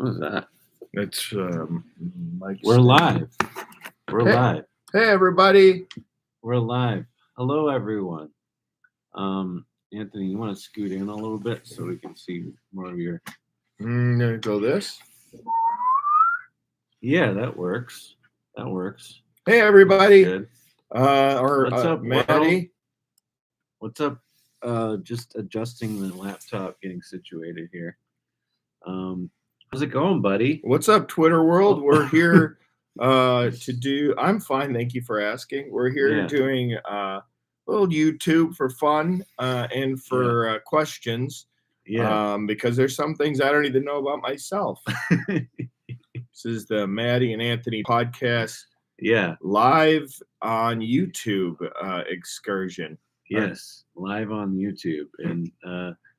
What is that? It's Mike. We're live. We're live. Hey, everybody. We're live. Hello, everyone. Anthony, you want to scoot in a little bit so we can see more of your... Gonna go this. Yeah, that works. That works. Hey, everybody. Good. What's up, Matty? What's up? Just adjusting the laptop, getting situated here. How's it going, buddy? What's up, Twitter world? We're here to do. I'm fine, thank you for asking. We're here doing a little YouTube for fun and for questions. Yeah. Because there's some things I don't even know about myself. This is the Matty and Anthony podcast. Yeah. Live on YouTube excursion. Yes, live on YouTube. And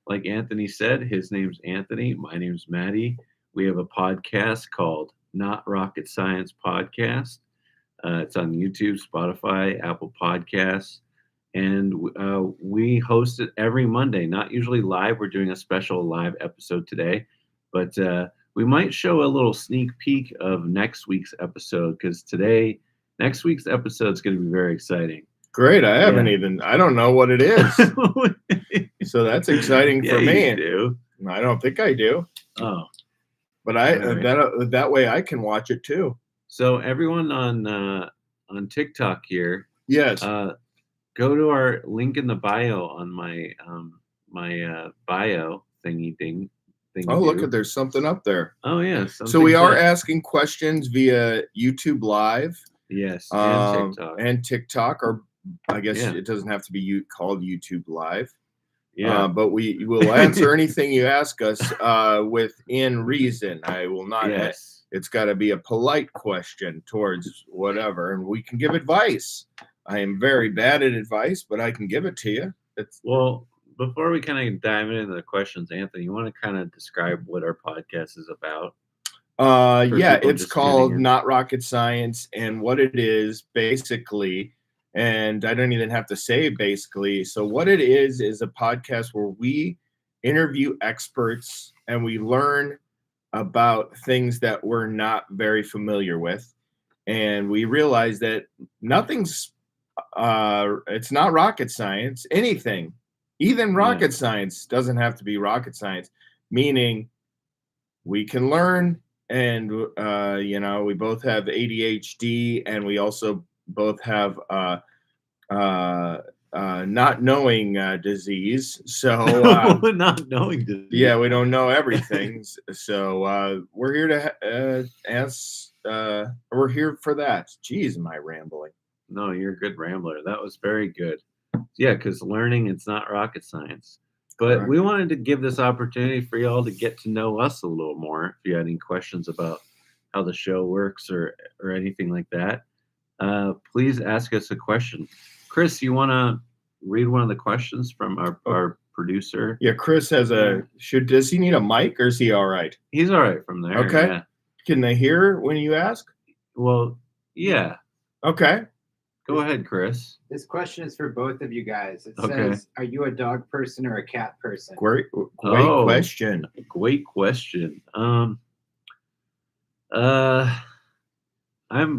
like Anthony said, his name's Anthony. My name's Matty. We have a podcast called Not Rocket Science Podcast. It's on YouTube, Spotify, Apple Podcasts. And we host it every Monday, not usually live. We're doing a special live episode today. But we might show a little sneak peek of next week's episode because next week's episode is going to be very exciting. Great. I don't know what it is. So that's exciting for me. You do. I don't think I do. Oh. But that way I can watch it too. So everyone on TikTok here. Yes. Go to our link in the bio on my bio thingy. Oh, look, there's something up there. Oh, yeah. So we are asking questions via YouTube Live. Yes, and TikTok. And TikTok, or I guess it doesn't have to be called YouTube Live. Yeah. But we will answer anything you ask us within reason. I will not. Yes. It's got to be a polite question towards whatever, and we can give advice. I am very bad at advice, but I can give it to you. Well, before we kind of dive into the questions, Anthony, you want to kind of describe what our podcast is about? It's called Not Rocket Science, and what it is basically, and I don't even have to say basically. So what it is a podcast where we interview experts and we learn about things that we're not very familiar with. And we realize that it's not rocket science, anything. Even rocket science doesn't have to be rocket science, meaning we can learn. And, we both have ADHD, and we also both have not knowing disease. So not knowing disease. Yeah, we don't know everything. So we're here to ask. We're here for that. Jeez, am I rambling? No, you're a good rambler. That was very good. Yeah, because learning, it's not rocket science. But we wanted to give this opportunity for y'all to get to know us a little more. If you had any questions about how the show works or anything like that, please ask us a question. Chris, you want to read one of the questions from our producer? Yeah, Chris has does he need a mic, or is he all right? He's all right from there. Okay. Yeah. Can they hear when you ask? Well, yeah. Okay. Go ahead, Chris. This question is for both of you guys. It says, are you a dog person or a cat person? Great question. Great question. I'm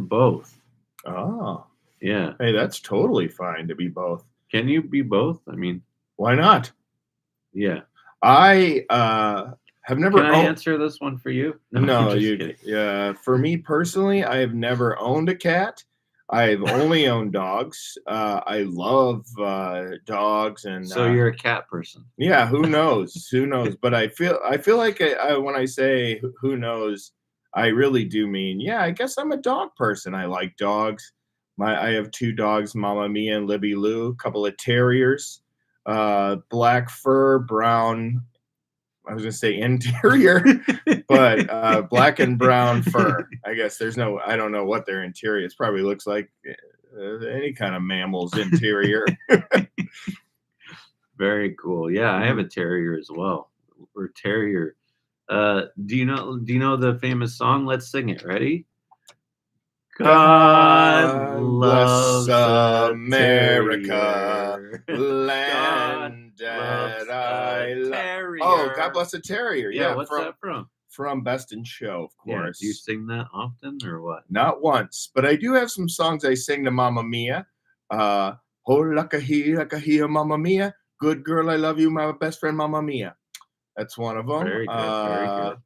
both. Oh. Yeah. Hey, that's totally fine to be both. Can you be both? I mean, why not? Yeah. I have never. Can I answer this one for you? No, you. Yeah. For me personally, I have never owned a cat. I've only owned dogs. I love dogs, and so you're a cat person. Yeah, who knows? Who knows? But I feel like when I say who knows, I really do mean I guess I'm a dog person. I like dogs. I have 2 dogs, Mama Mia and Libby Lou, a couple of terriers, black fur, brown. I was gonna say interior, but black and brown fur. I guess I don't know what their interior is. Probably looks like any kind of mammal's interior. Very cool. Yeah, I have a terrier as well. Or terrier. Do you know the famous song? Let's sing it. Ready? God loves America, land that I love. Oh, God Bless a Terrier. Yeah, what's that from? from Best in Show, of Yeah. course. Do you sing that often or what? Not once, but I do have some songs I sing to Mamma Mia. Oh, like a here, Mamma Mia. Good girl, I love you, my best friend, Mamma Mia. That's one of them. Very good. Very good.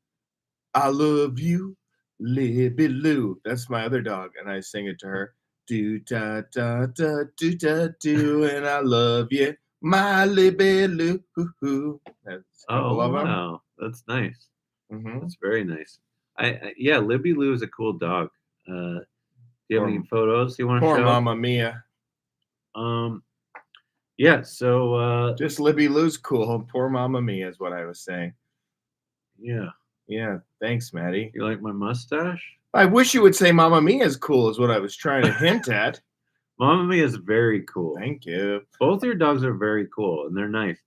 I love you, Libby Lou. That's my other dog, and I sing it to her. Do da da da do da do, and I love you, my Libby Lou. That's a couple Oh, of them. wow. That's nice. Mm-hmm. That's very nice. Yeah, Libby Lou is a cool dog. Do you have any photos you want to Poor show? Mamma Mia. Yeah, so Just Libby Lou's cool. Poor Mamma Mia is what I was saying. yeah. Yeah, thanks, Matty. You like my mustache? I wish you would say Mamma Mia is cool, is what I was trying to hint at. Mamma Mia is very cool. Thank you. Both your dogs are very cool and they're nice.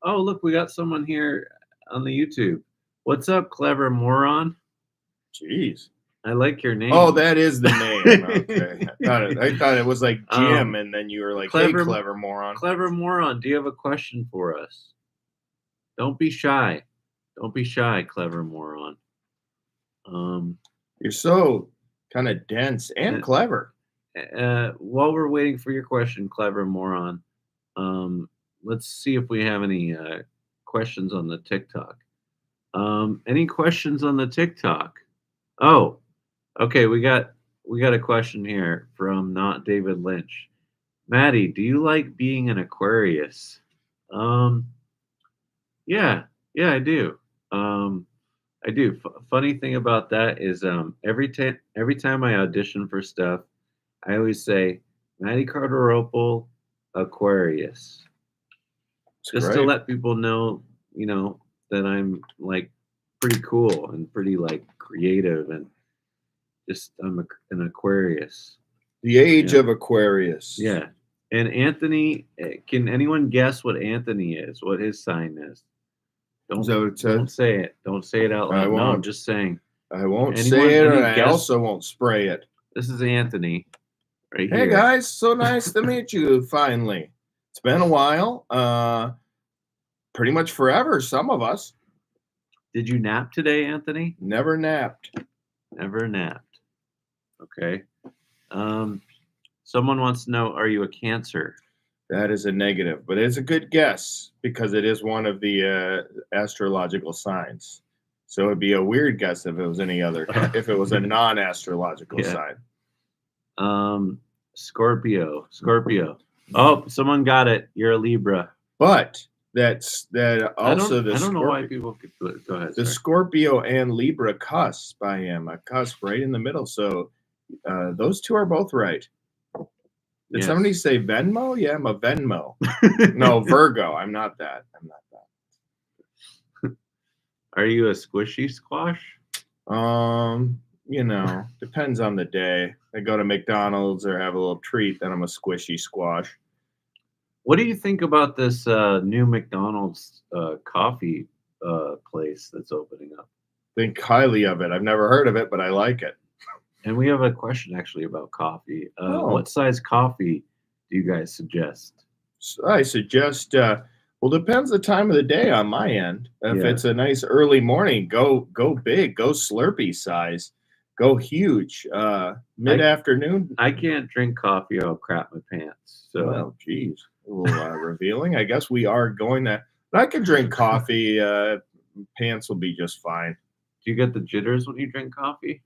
Oh, look, we got someone here on the YouTube. What's up, clever moron? Jeez. I like your name. Oh, that is the name. Okay. I thought it was like Jim, and then you were like, hey, clever moron. Clever moron, do you have a question for us? Don't be shy. Don't be shy, clever moron. You're so kind of dense and clever. While we're waiting for your question, clever moron, let's see if we have any questions on the TikTok. Any questions on the TikTok? Oh, okay. We got a question here from Not David Lynch. Matty, do you like being an Aquarius? Yeah, I do. I do. Funny thing about that is, every time I audition for stuff, I always say Matty Carteropel, Aquarius, just to let people know, that I'm like pretty cool and pretty like creative and just I'm an Aquarius. The age of Aquarius. Yeah. And Anthony, can anyone guess what Anthony is? What his sign is? Don't say it. Don't say it out loud. No, I'm just saying. I won't say it, and I also won't spray it. This is Anthony, right here. Hey guys, so nice to meet you. Finally, it's been a while. Pretty much forever. Some of us. Did you nap today, Anthony? Never napped. Never napped. Okay. Someone wants to know: are you a Cancer? That is a negative, but it's a good guess because it is one of the astrological signs. So it'd be a weird guess if it was any other, if it was a non-astrological sign. Scorpio. Oh, someone got it. You're a Libra. But that also I don't know why people could go ahead. The Scorpio and Libra cusp. I am a cusp right in the middle. So those two are both right. Did somebody say Venmo? Yeah, I'm a Venmo. No, Virgo. I'm not that. Are you a squishy squash? Depends on the day. I go to McDonald's or have a little treat, then I'm a squishy squash. What do you think about this new McDonald's coffee place that's opening up? Think highly of it. I've never heard of it, but I like it. And we have a question actually about coffee. What size coffee do you guys suggest? I suggest, depends the time of the day on my end. If it's a nice early morning, go big, go Slurpee size, go huge. Mid-afternoon. I can't drink coffee or I'll crap my pants. So, well, geez, a little revealing. I guess we are going to. I can drink coffee. Pants will be just fine. Do you get the jitters when you drink coffee?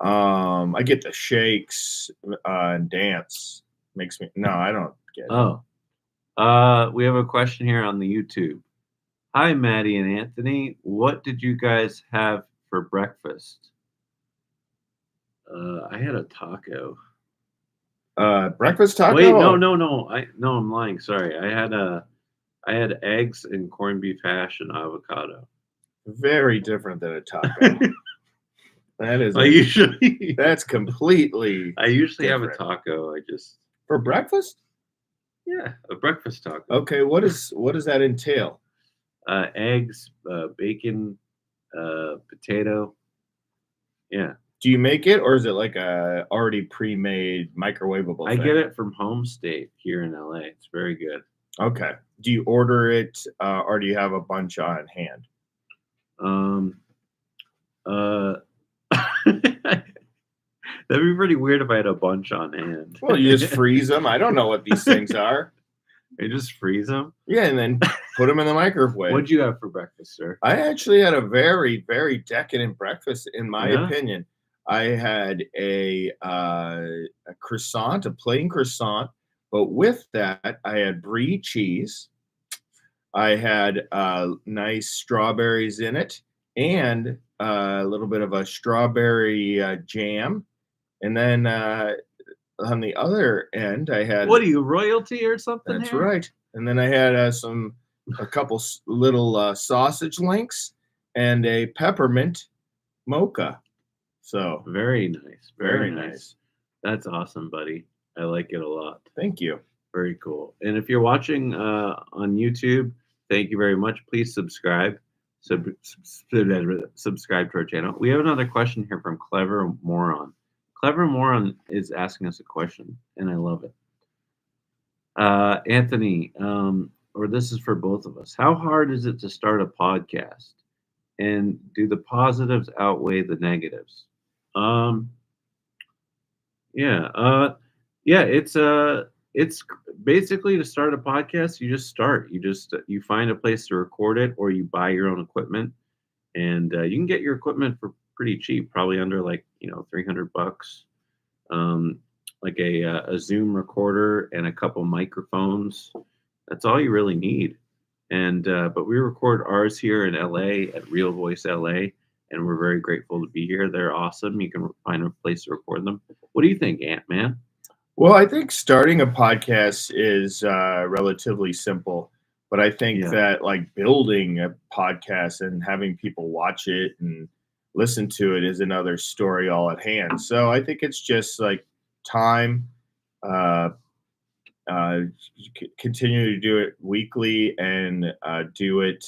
I get the shakes and dance. Makes me I don't get it. Oh. We have a question here on the YouTube. Hi, Matty and Anthony. What did you guys have for breakfast? I had a taco. Breakfast taco? Wait, no. I'm lying. Sorry. I had eggs and corned beef hash and avocado. Very different than a taco. That is. That's completely. I usually different. have a taco. For breakfast. Yeah, a breakfast taco. Okay, what does that entail? Eggs, bacon, potato. Yeah. Do you make it, or is it like a already pre-made microwavable thing? I get it from Home State here in LA. It's very good. Okay. Do you order it, or do you have a bunch on hand? Uh, that'd be pretty weird if I had a bunch on hand. Well, you just freeze them. I don't know what these things are. You just freeze them. Yeah, and then put them in the microwave. What'd you have for breakfast, sir? I actually had a very, very decadent breakfast, in my Yeah? opinion. I had a croissant, a plain croissant, but with that, I had brie cheese. I had nice strawberries in it, and a little bit of a strawberry jam. And then on the other end, I had What are you, royalty or something? that's here? right. And then I had a couple little sausage links and a peppermint mocha. So Very nice. very nice. That's awesome, buddy. I like it a lot. Thank you. Very cool. And if you're watching on YouTube, thank you very much. Please subscribe. Subscribe to our channel. We have another question here from Clever Moron. Clever Moron is asking us a question, and I love it. Anthony, or this is for both of us. How hard is it to start a podcast? And do the positives outweigh the negatives? Yeah, it's basically to start a podcast. You just start. You find a place to record it, or you buy your own equipment, and you can get your equipment for pretty cheap, probably under like $300. Like a Zoom recorder and a couple microphones. That's all you really need. And but we record ours here in LA at Real Voice LA, and we're very grateful to be here. They're awesome. You can find a place to record them. What do you think, Ant-Man? Well, I think starting a podcast is relatively simple, but I think that like building a podcast and having people watch it and listen to it is another story all at hand. So I think it's just like time, continue to do it weekly and do it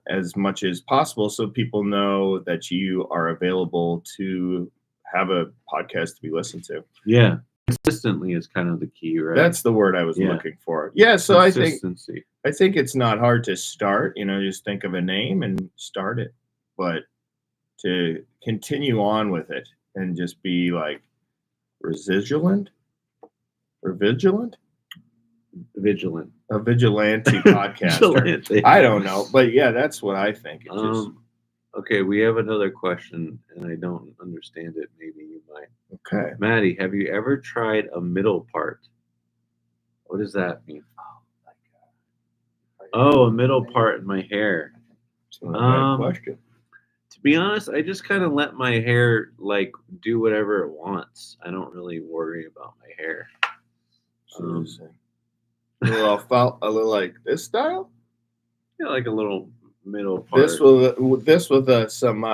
as much as possible so people know that you are available to have a podcast to be listened to. Yeah, consistently is kind of the key, right? That's the word I was looking for. Yeah, so I think it's not hard to start. Just think of a name and start it, but to continue on with it and just be like vigilant. A vigilante podcaster. I don't know, but yeah, that's what I think. Okay, we have another question, and I don't understand it. Maybe you might. Okay, Matty, have you ever tried a middle part? What does that mean? A middle part in my hair. That's not a bad question. To be honest, I just kind of let my hair like do whatever it wants. I don't really worry about my hair. A little like this style. Yeah, like a little middle part. This with some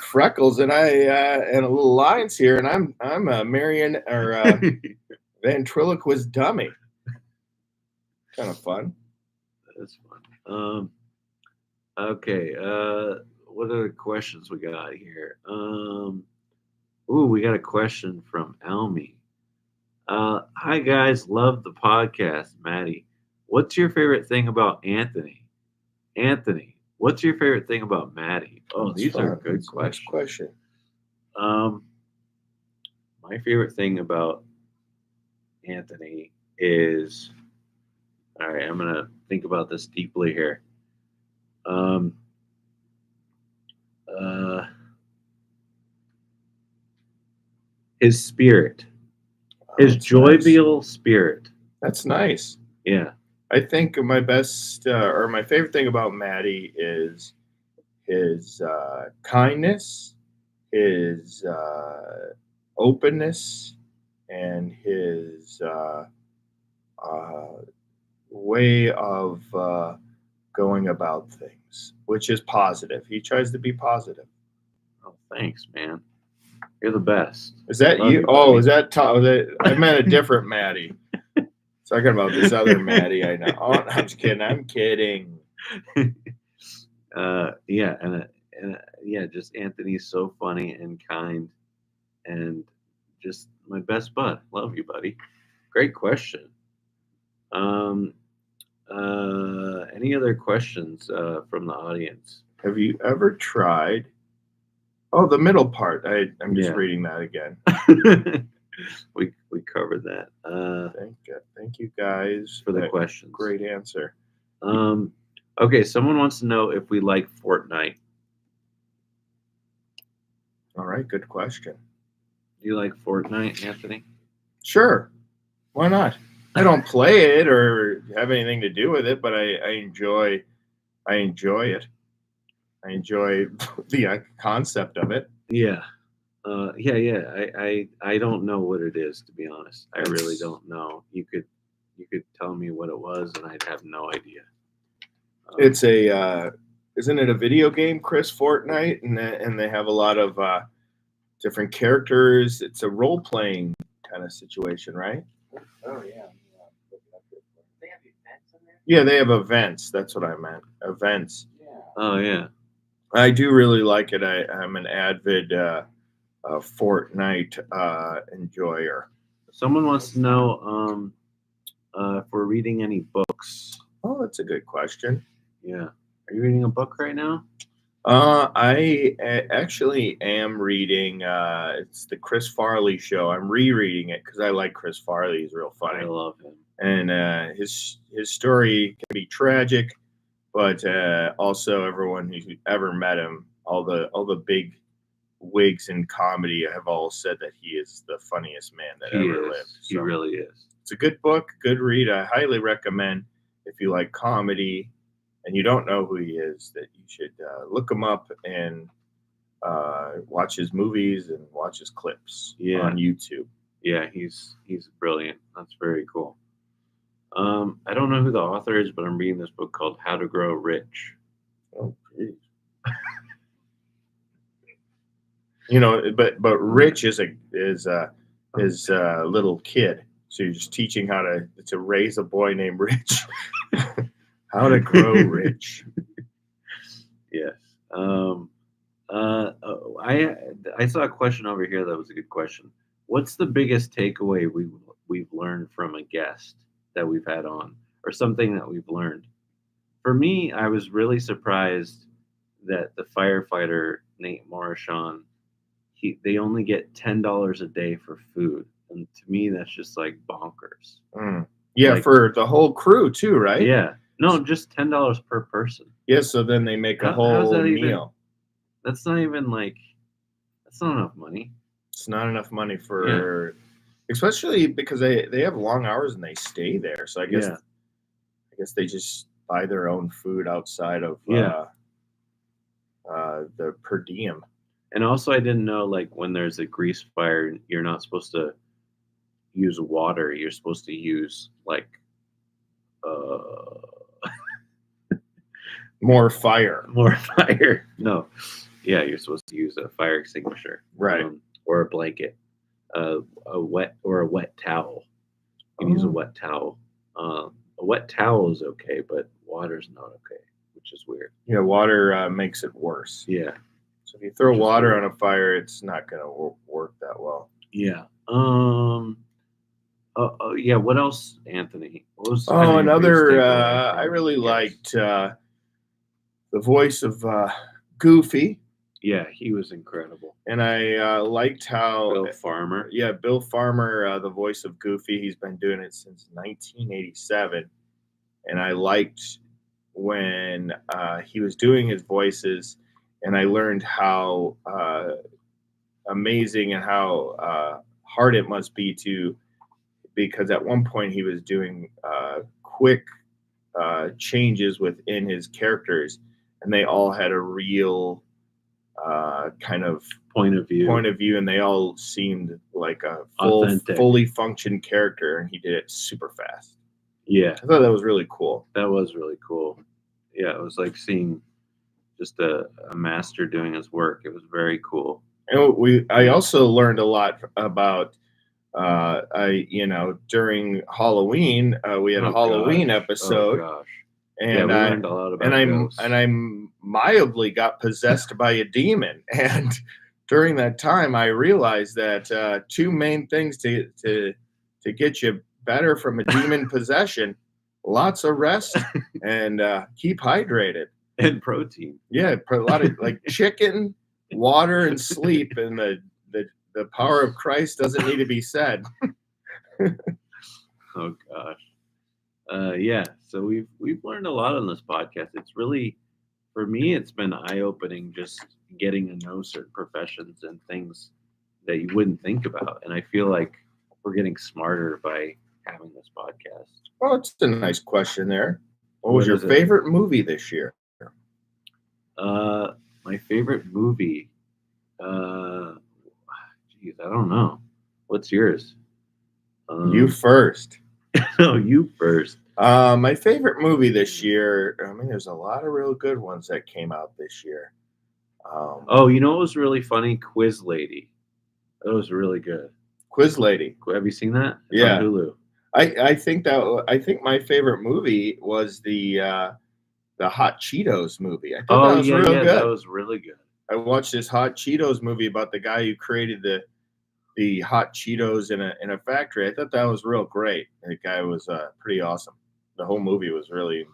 freckles and and a little lines here, and I'm a Marion or ventriloquist dummy. Kind of fun. That's fun. Okay. What other questions we got here? We got a question from Almy. Hi guys, love the podcast, Matty. What's your favorite thing about Anthony? Anthony, what's your favorite thing about Matty? Oh, these are good questions. Question. My favorite thing about Anthony is, all right, I'm gonna think about this deeply here. His spirit. His jovial spirit. That's nice. Yeah. I think my best or my favorite thing about Matty is his kindness, his openness, and his way of going about things, which is positive. He tries to be positive. Oh, thanks, man. You're the best. Is that you? Oh, is that I meant a different Matty. Talking about this other Matty I know. Oh, I'm just kidding. I'm kidding. Yeah, and just Anthony's so funny and kind, and just my best bud. Love you, buddy. Great question. Any other questions from the audience? Have you ever tried? Oh, the middle part. I'm just Yeah. reading that again. we covered that. Thank you guys For the that questions. Great answer. Okay, someone wants to know if we like Fortnite. All right, good question. Do you like Fortnite, Anthony? Sure, why not? I don't play it or have anything to do with it, but I enjoy it. I enjoy the concept of it. Yeah. I don't know what it is, to be honest. I really don't know. You could tell me what it was, and I'd have no idea. It's a isn't it a video game, Chris? Fortnite, and they have a lot of different characters. It's a role playing kind of situation, right? Oh yeah. They have events in there. Yeah, they have events. That's what I meant. Events. Yeah. Oh yeah. I do really like it. I'm an avid Fortnite enjoyer. Someone wants to know if we're reading any books. Oh, that's a good question. Yeah. Are you reading a book right now? I actually am reading. It's the Chris Farley show. I'm rereading it because I like Chris Farley. He's real funny. I love him. And his story can be tragic, but also everyone who's ever met him, all the big wigs in comedy have all said that he is the funniest man that ever lived. He really is. It's a good book, good read. I highly recommend if you like comedy and you don't know who he is, that you should look him up and watch his movies and watch his clips on YouTube. Yeah, he's brilliant. That's very cool. I don't know who the author is, but I'm reading this book called How to Grow Rich. Oh, geez. But Rich is a little kid, so you're just teaching how to raise a boy named Rich. How to grow rich. Yes. I saw a question over here that was a good question. What's the biggest takeaway we've learned from a guest that we've had on, or something that we've learned? For me, I was really surprised that the firefighter Nate Morishon, they only get $10 a day for food, and to me that's just like bonkers. Yeah, like, for the whole crew too, right? Yeah. No, just $10 per person. Yeah, so then they make a whole meal. That's not even that's not enough money. It's not enough money for, especially because they have long hours and they stay there. So I guess they just buy their own food outside of the per diem. And also, I didn't know when there's a grease fire, you're not supposed to use water. You're supposed to use more fire. More fire. No. Yeah, you're supposed to use a fire extinguisher. Right. Or a blanket. A wet towel. You can use a wet towel. A wet towel is okay, but water's not okay, which is weird. Yeah, water makes it worse. Yeah. So if you throw water on a fire, it's not going to work that well. Yeah. Yeah. What else, Anthony? What was another. I really liked the voice of Goofy. Yeah, he was incredible. And I liked how Bill Farmer. Yeah, Bill Farmer, the voice of Goofy. He's been doing it since 1987, and I liked when he was doing his voices, and I learned how amazing and how hard it must be because at one point he was doing quick changes within his characters, and they all had a real kind of point of view, and they all seemed like a fully functioned character, and he did it super fast. Yeah, I thought that was really cool. That was really cool. Yeah, it was like seeing just a master doing his work. It was very cool. And I also learned a lot about during Halloween, we had a Halloween episode. Oh gosh. And we learned a lot about I mildly got possessed by a demon, and during that time I realized that two main things to get you better from a demon possession: lots of rest and keep hydrated. And protein. Yeah, a lot of like chicken, water, and sleep, and the power of Christ doesn't need to be said. Oh gosh. Yeah. So we've learned a lot on this podcast. It's really, for me, it's been eye opening just getting to know certain professions and things that you wouldn't think about. And I feel like we're getting smarter by having this podcast. Well, it's a nice question there. What was What your is it? favorite movie this year? My favorite movie. Uh, Geez, I don't know. What's yours? You first. No, you first. My favorite movie this year. I mean, there's a lot of real good ones that came out this year. Oh, you know what was really funny? Quiz Lady. That was really good. Quiz Lady. Have you seen that? It's Yeah. on Hulu. I think my favorite movie was the Hot Cheetos movie. I thought that was real good. That was really good. I watched this Hot Cheetos movie about the guy who created the Hot Cheetos in a factory. I thought that was real great. The guy was pretty awesome. The whole movie was really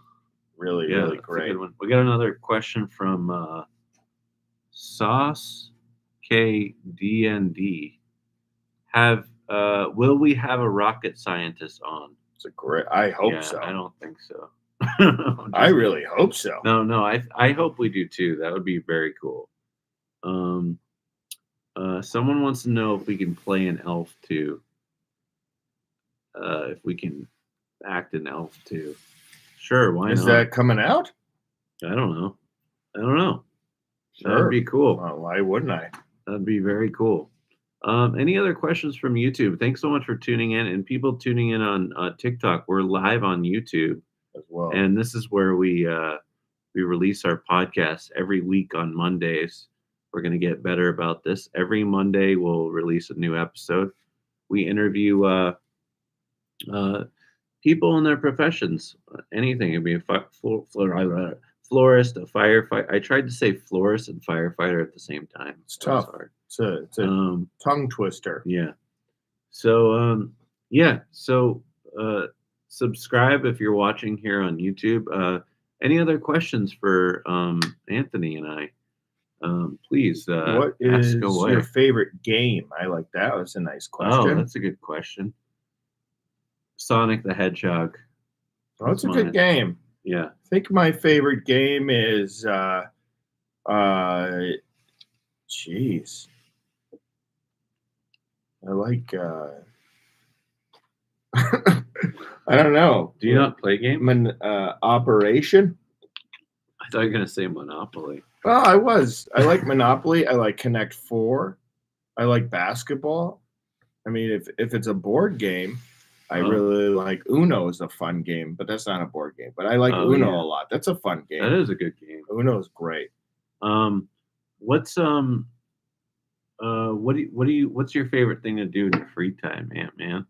That's a great. good one. We got another question from Sauce KDND. Will we have a rocket scientist on? It's a great. I hope so. I don't think so. I really hope so. No. I hope we do too. That would be very cool. Someone wants to know if we can play an elf too. If we can act an elf too. Sure, why Is not? that coming out? I don't know. That'd Sure. be cool. Well, why wouldn't I? That'd be very cool. Any other questions from YouTube? Thanks so much for tuning in, and people tuning in on TikTok. We're live on YouTube As well. and this is where we release our podcast every week on Mondays. We're going to get better about this. Every Monday we'll release a new episode. We interview people in their professions. Anything. It'd be a florist, a firefighter. I tried to say florist and firefighter at the same time. It's That was tough. hard. It's a tongue twister. Yeah. So subscribe if you're watching here on YouTube. Any other questions for Anthony and I? Please What ask is away. your favorite game? I like that. That's a nice Oh, question. that's a good question. Sonic the Hedgehog. Oh, it's a mine. good game. Yeah. I think my favorite game is geez. I like I don't know. Do you not play games? Operation? I thought you were gonna say Monopoly. Well, I was. I like Monopoly. I like Connect 4. I like basketball. I mean, if it's a board game, I really like Uno is a fun game, but that's not a board game. But I like Uno a lot. That's a fun game. That is a good game. Uno is great. What's what's your favorite thing to do in your free time, man?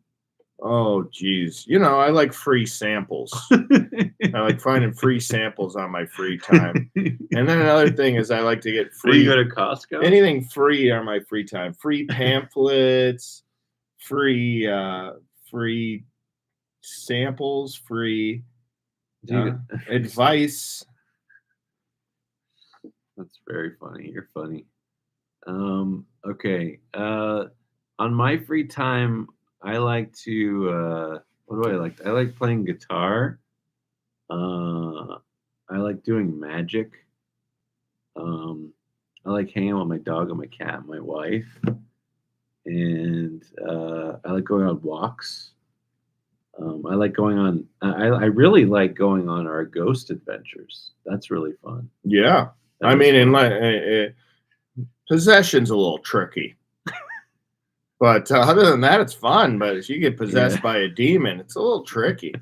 Oh, geez. You know, I like free samples. I like finding free samples on my free time. And then another thing is I like to get Do free. you go to Costco? Anything free on my free time. Free pamphlets, free samples, free advice. That's very funny. You're funny. Okay. On my free time, I like to what do I like? I like playing guitar. I like doing magic. I like hanging out with my dog and my cat and my wife. And I like going on walks. I like going on. I really like going on our ghost adventures. That's really fun. Yeah, That I is mean, in fun. possession's a little tricky, but other than that, it's fun. But if you get possessed by a demon, it's a little tricky.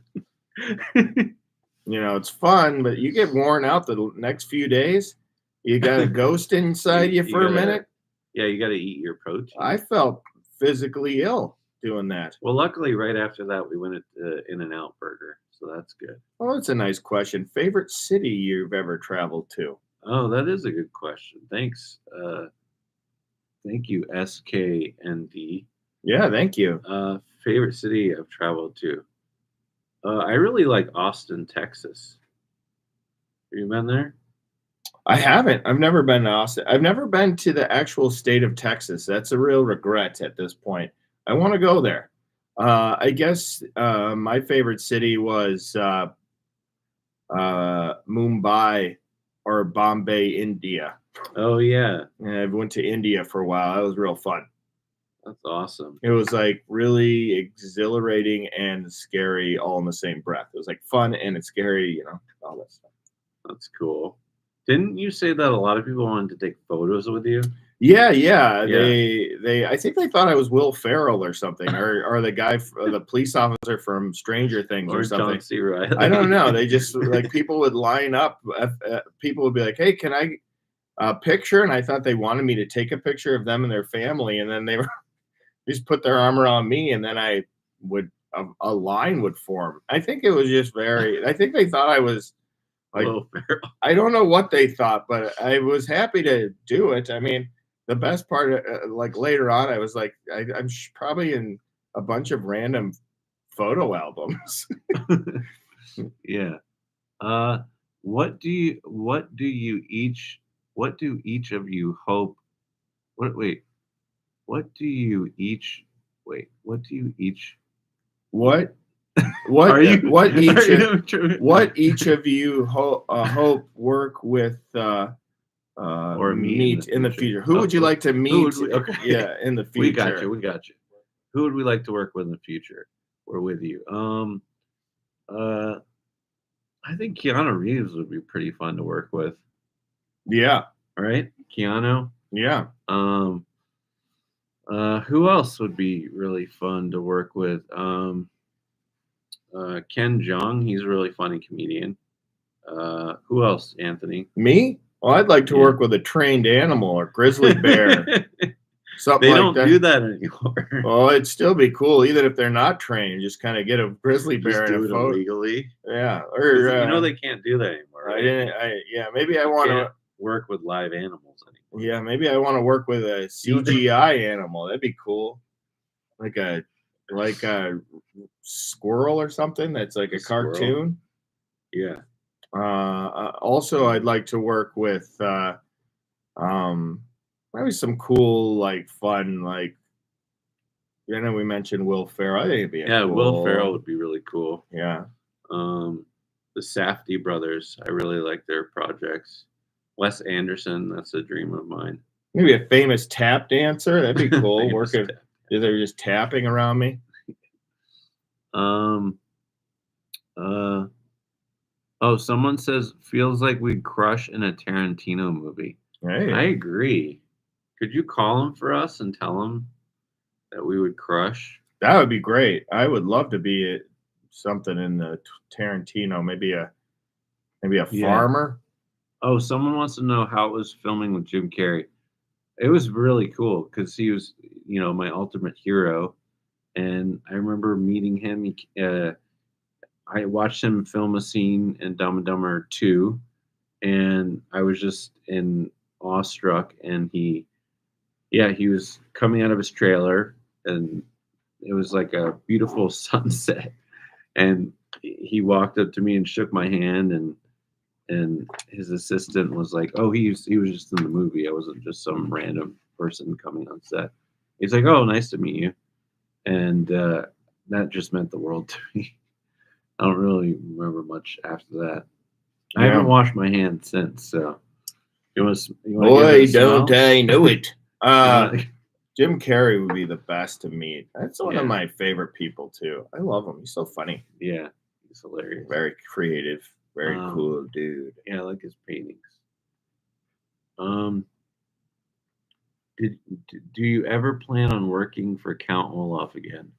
You know, it's fun, but you get worn out the next few days. You got a ghost inside you for a minute. Yeah, you got to eat your protein. I felt physically ill doing that. Well, luckily, right after that, we went to In-N-Out Burger, so that's good. Oh, that's a nice question. Favorite city you've ever traveled to? Oh, that is a good question. Thanks. Thank you, SKND. Yeah, thank you. Favorite city I've traveled to? I really like Austin, Texas. Have you been there? I haven't. I've never been to Austin. I've never been to the actual state of Texas. That's a real regret at this point. I want to go there. I guess my favorite city was Mumbai or Bombay, India. Oh yeah, And I went to India for a while. That was real fun. that's awesome. It was like really exhilarating and scary all in the same breath. It was like fun and it's scary, all that stuff. That's cool. Didn't you say that a lot of people wanted to take photos with you? Yeah. Yeah. They I think they thought I was Will Ferrell or something, or the guy, the police officer from Stranger Things or something. John C. Reilly. I don't know. They just like people would line up. People would be like, "Hey, can I a picture?" And I thought they wanted me to take a picture of them and their family, and then they were just put their arm around me, and then I would a line would form. I think it was just very. I think they thought I was like. Will Ferrell. I don't know what they thought, but I was happy to do it. I mean, the best part, like later on, I was like, I'm probably in a bunch of random photo albums. Yeah. What do each of you hope? What do you each? Wait. What do you each? What Are you? what each of you hope work with or meet in the future? Who would you like to meet? Okay. Yeah, in the future. We got you. Who would we like to work with in the future? We're with you. I think Keanu Reeves would be pretty fun to work with. Yeah. All right, Keanu. Yeah. Who else would be really fun to work with? Ken Jeong, he's a really funny comedian. Who else, Anthony? Me? Well, I'd like to work with a trained animal or grizzly bear. Something They like don't do that anymore. Well, it'd still be cool, even if they're not trained. Just kind of get a grizzly bear Just in do a it photo. illegally. Yeah, or they can't do that anymore. Right? Maybe I want to work with live animals anymore. Yeah, maybe I want to work with a CGI animal. That'd be cool, like a squirrel or something. That's like a cartoon. Yeah. Also, I'd like to work with maybe some cool, like fun, like we mentioned Will Ferrell. I think it'd be Will Ferrell would be really cool. Yeah. The Safdie brothers, I really like their projects. Wes Anderson, that's a dream of mine. Maybe a famous tap dancer. That'd be cool. Working, they're just tapping around me. Someone says feels like we'd crush in a Tarantino movie. Right. I agree. Could you call him for us and tell him that we would crush? That would be great. I would love to be something in the Tarantino. Maybe a farmer. Oh, someone wants to know how it was filming with Jim Carrey. It was really cool because he was, my ultimate hero. And I remember meeting him. I watched him film a scene in Dumb and Dumber 2, and I was just awestruck. And he was coming out of his trailer, and it was like a beautiful sunset. And he walked up to me and shook my hand, and his assistant was like, "Oh, he was just in the movie. I wasn't just some random person coming on set." He's like, "Oh, nice to meet you," and that just meant the world to me. I don't really remember much after that. Yeah. I haven't washed my hands since, so you want Boy, don't I know it. Jim Carrey would be the best to meet. That's one of my favorite people too. I love him. He's so funny. Yeah, he's hilarious. Very creative. Very cool dude. Yeah, I like his paintings. Do you ever plan on working for Count Olaf again?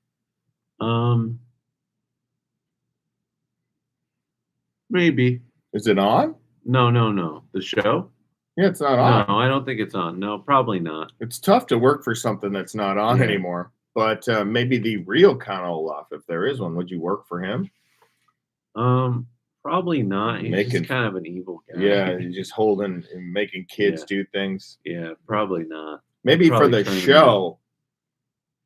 Maybe. Is it on? No. The show? Yeah, it's not on. No, I don't think it's on. No, probably not. It's tough to work for something that's not on anymore. But maybe the real Count Olaf, if there is one, would you work for him? Probably not. He's just kind of an evil guy. Yeah, he's just holding and making kids do things. Yeah, probably not. Maybe for the show.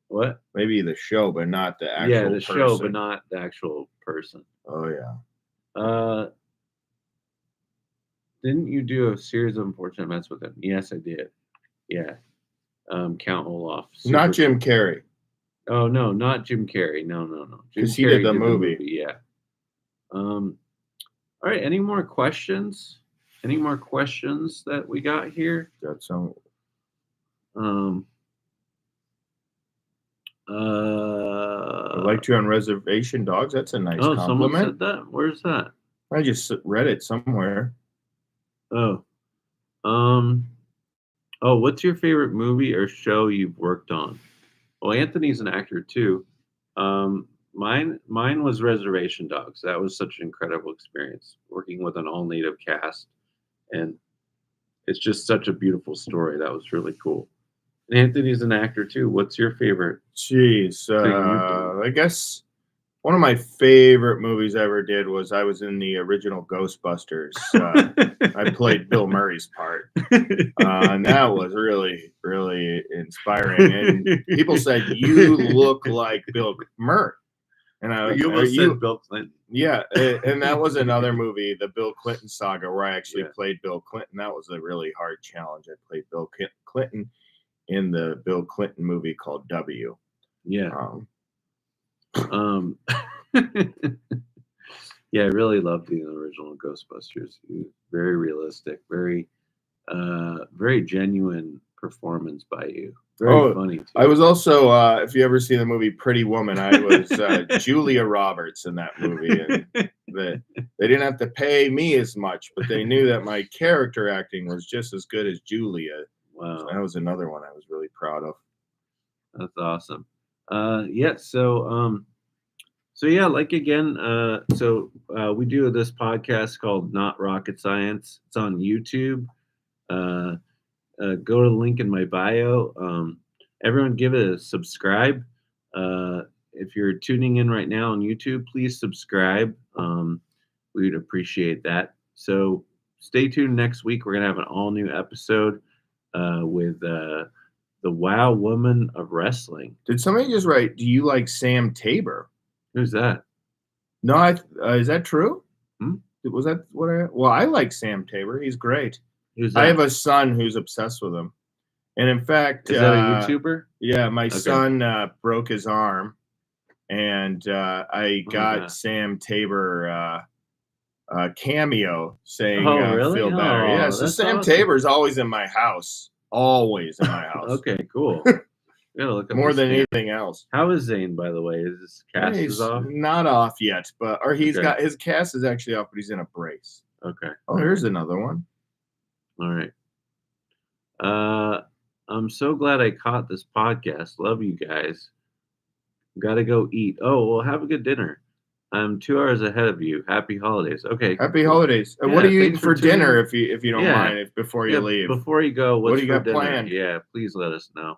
What? Maybe the show, but not the actual person. Yeah, the show, but not the actual person. Oh, yeah. Didn't you do a series of unfortunate events with him? Yes, I did. Yeah. Count Olaf. Not Jim Carrey. Oh no, not Jim Carrey. No. Jim 'Cause he did Carrey the movie. Yeah. All right. Any more questions? Any more questions that we got here? Got some. I liked you on Reservation Dogs. That's a nice Someone compliment. said that. Where's that? I just read it somewhere. Oh. Oh, what's your favorite movie or show you've worked on? Well, Anthony's an actor too. Mine was Reservation Dogs. That was such an incredible experience working with an all native cast, and it's just such a beautiful story. That was really cool. And Anthony's an actor too. What's your favorite? Jeez, I guess one of my favorite movies I ever did was I was in the original Ghostbusters. I played Bill Murray's part, and that was really, really inspiring. And people said, "You look like Bill Murray." And you almost said Bill Clinton. Yeah, and that was another movie, the Bill Clinton saga, where I actually Yeah. played Bill Clinton. That was a really hard challenge. I played Bill Clinton in the Bill Clinton movie called W. Yeah. Yeah, I really loved the original Ghostbusters. Very realistic, very genuine performance by you. Very funny too. I was also, if you ever see the movie Pretty Woman, I was Julia Roberts in that movie. And they didn't have to pay me as much, but they knew that my character acting was just as good as Julia. Wow. So that was another one I was really proud of. That's awesome. Yeah, so yeah, like again, we do this podcast called Not Rocket Science. It's on YouTube. Go to the link in my bio. Everyone give it a subscribe. If you're tuning in right now on YouTube, please subscribe. We'd appreciate that. So stay tuned next week. We're going to have an all new episode with the Wow Woman of Wrestling. Did somebody just write, do you like Sam Tabor? Who's that? No, is that true? Hmm? Was that what well, I like Sam Tabor. He's great. Who's that? I have a son who's obsessed with him. And in fact, is that a YouTuber? Yeah, my son broke his arm, and I got Sam Tabor cameo saying, really? feel better. Yeah, so Sam awesome. Tabor's always in my house. Always in my house. Okay, cool. Gotta look up More than anything else. How is Zane, by the way? Is his cast is off? Not off yet, or he's got his cast is actually off, but he's in a brace. Okay. Oh, here's another one. All right. I'm so glad I caught this podcast. Love you guys. Gotta go eat. Oh, well, have a good dinner. I'm 2 hours ahead of you. Happy holidays. Okay. Happy holidays. Yeah, what are you eating for dinner if you don't mind before you leave? Before you go, what do you got dinner? planned? Yeah, please let us know.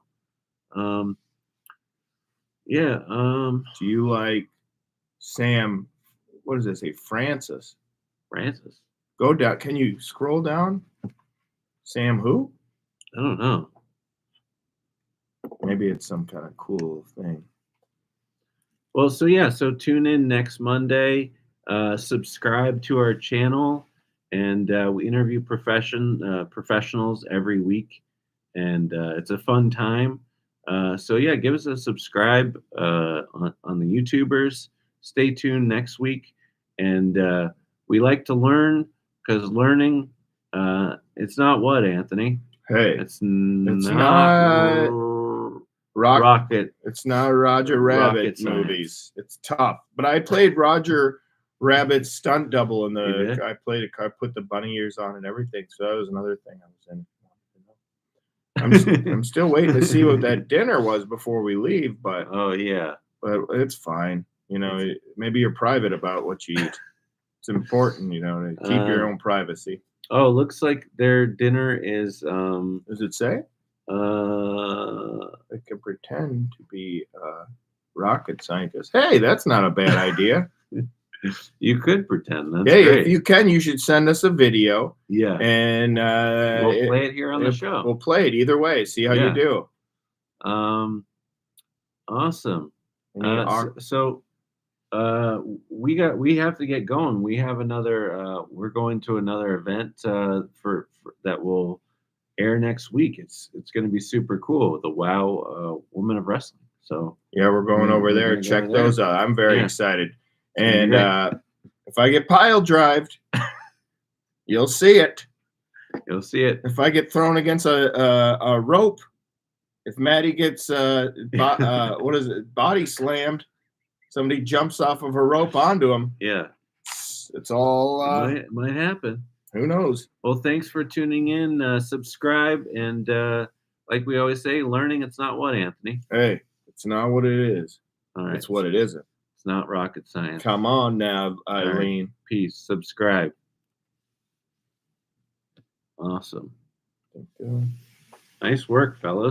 Do you like Sam? What does it say? Francis. Go down. Can you scroll down? Sam who? I don't know. Maybe it's some kind of cool thing. Well, so tune in next Monday. Subscribe to our channel, and we interview professionals every week, and it's a fun time. Give us a subscribe on the YouTubers. Stay tuned next week, and we like to learn because learning, it's not what, Anthony? Hey, it's not rocket. It's not Roger Rabbit movies. It's tough. But I played Roger Rabbit's stunt double in the. I put the bunny ears on and everything. So that was another thing I was in. I'm still waiting to see what that dinner was before we leave. But but it's fine. Maybe you're private about what you eat. It's important, to keep your own privacy. Oh, looks like their dinner is. Does it say? I can pretend to be a rocket scientist. Hey, that's not a bad idea. You could pretend. That's great. If you can, you should send us a video. Yeah. And we'll play it here on the show. We'll play it either way. See how you do. Awesome. We have to get going. We have another. We're going to another event for that will air next week. It's going to be super cool. The WoW Women of Wrestling. So Yeah, we're going over we're there. gonna go Check over there. those out. I'm very Yeah. excited. gonna be And great. if I get pile drived, you'll see it. You'll see it. If I get thrown against a rope, if Matty gets what is it, body slammed, somebody jumps off of a rope onto him. Yeah, It's all might happen. who knows. Well, thanks for tuning in. Subscribe, and like we always say, learning it's not what, Anthony. Hey, it's not what it is. All right, It's what it isn't. It's not rocket science. Come on now, Eileen. Right. Peace. Subscribe. Awesome. Nice work, fellas.